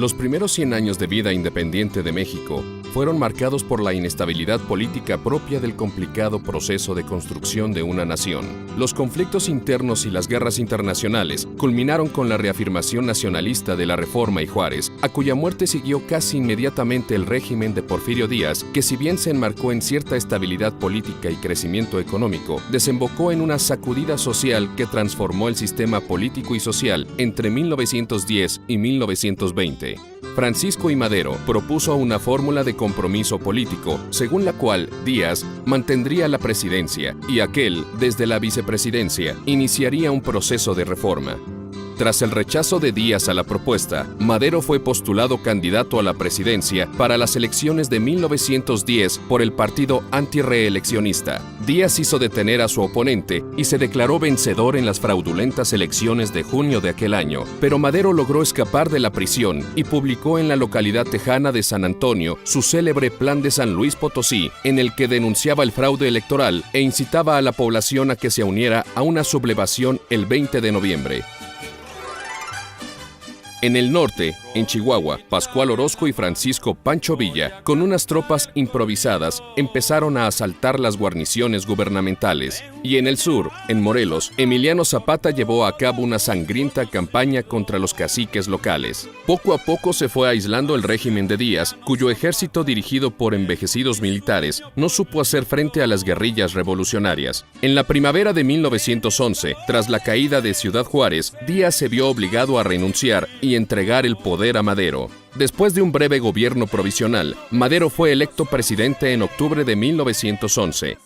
Los primeros 100 años de vida independiente de México fueron marcados por la inestabilidad política propia del complicado proceso de construcción de una nación. Los conflictos internos y las guerras internacionales culminaron con la reafirmación nacionalista de la Reforma y Juárez, a cuya muerte siguió casi inmediatamente el régimen de Porfirio Díaz, que si bien se enmarcó en cierta estabilidad política y crecimiento económico, desembocó en una sacudida social que transformó el sistema político y social entre 1910 y 1920. Francisco I. Madero propuso una fórmula de compromiso político, según la cual Díaz mantendría la presidencia y aquel, desde la vicepresidencia, iniciaría un proceso de reforma. Tras el rechazo de Díaz a la propuesta, Madero fue postulado candidato a la presidencia para las elecciones de 1910 por el partido antirreeleccionista. Díaz hizo detener a su oponente y se declaró vencedor en las fraudulentas elecciones de junio de aquel año, pero Madero logró escapar de la prisión y publicó en la localidad tejana de San Antonio su célebre Plan de San Luis Potosí, en el que denunciaba el fraude electoral e incitaba a la población a que se uniera a una sublevación el 20 de noviembre. En el norte, en Chihuahua, Pascual Orozco y Francisco Pancho Villa, con unas tropas improvisadas, empezaron a asaltar las guarniciones gubernamentales. Y en el sur, en Morelos, Emiliano Zapata llevó a cabo una sangrienta campaña contra los caciques locales. Poco a poco se fue aislando el régimen de Díaz, cuyo ejército, dirigido por envejecidos militares, no supo hacer frente a las guerrillas revolucionarias. En la primavera de 1911, tras la caída de Ciudad Juárez, Díaz se vio obligado a renunciar y entregar el poder a Madero. Después de un breve gobierno provisional, Madero fue electo presidente en octubre de 1911.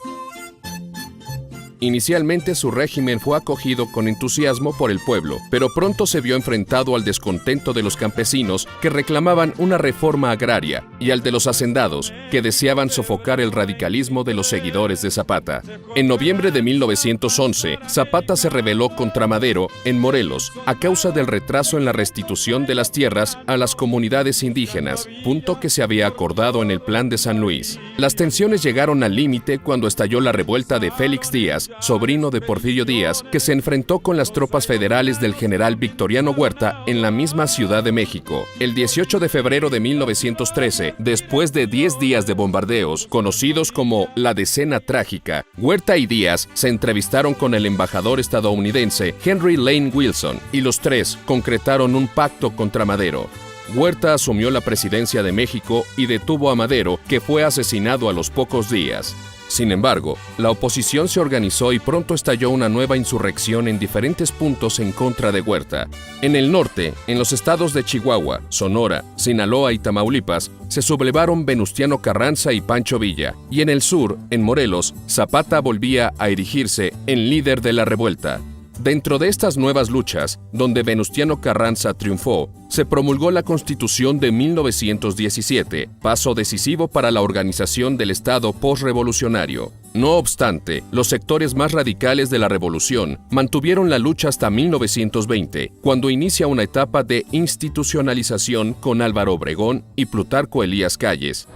Inicialmente su régimen fue acogido con entusiasmo por el pueblo, pero pronto se vio enfrentado al descontento de los campesinos que reclamaban una reforma agraria y al de los hacendados que deseaban sofocar el radicalismo de los seguidores de Zapata. En noviembre de 1911, Zapata se rebeló contra Madero en Morelos a causa del retraso en la restitución de las tierras a las comunidades indígenas, punto que se había acordado en el Plan de San Luis. Las tensiones llegaron al límite cuando estalló la revuelta de Félix Díaz, sobrino de Porfirio Díaz, que se enfrentó con las tropas federales del general Victoriano Huerta en la misma Ciudad de México. El 18 de febrero de 1913, después de 10 días de bombardeos, conocidos como la Decena Trágica, Huerta y Díaz se entrevistaron con el embajador estadounidense Henry Lane Wilson, y los tres concretaron un pacto contra Madero. Huerta asumió la presidencia de México y detuvo a Madero, que fue asesinado a los pocos días. Sin embargo, la oposición se organizó y pronto estalló una nueva insurrección en diferentes puntos en contra de Huerta. En el norte, en los estados de Chihuahua, Sonora, Sinaloa y Tamaulipas, se sublevaron Venustiano Carranza y Pancho Villa, y en el sur, en Morelos, Zapata volvía a erigirse en líder de la revuelta. Dentro de estas nuevas luchas, donde Venustiano Carranza triunfó, se promulgó la Constitución de 1917, paso decisivo para la organización del Estado postrevolucionario. No obstante, los sectores más radicales de la revolución mantuvieron la lucha hasta 1920, cuando inicia una etapa de institucionalización con Álvaro Obregón y Plutarco Elías Calles.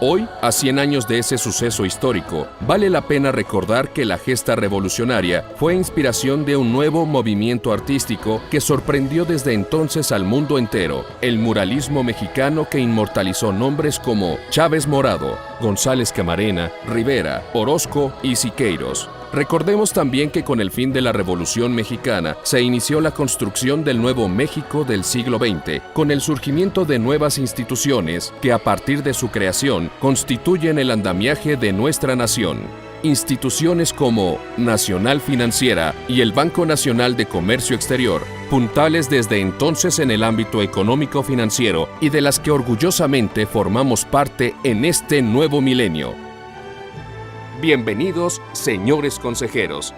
Hoy, a 100 años de ese suceso histórico, vale la pena recordar que la gesta revolucionaria fue inspiración de un nuevo movimiento artístico que sorprendió desde entonces al mundo entero, el muralismo mexicano, que inmortalizó nombres como Chávez Morado, González Camarena, Rivera, Orozco y Siqueiros. Recordemos también que con el fin de la Revolución Mexicana se inició la construcción del nuevo México del siglo XX, con el surgimiento de nuevas instituciones que a partir de su creación constituyen el andamiaje de nuestra nación. Instituciones como Nacional Financiera y el Banco Nacional de Comercio Exterior, puntales desde entonces en el ámbito económico-financiero y de las que orgullosamente formamos parte en este nuevo milenio. Bienvenidos, señores consejeros.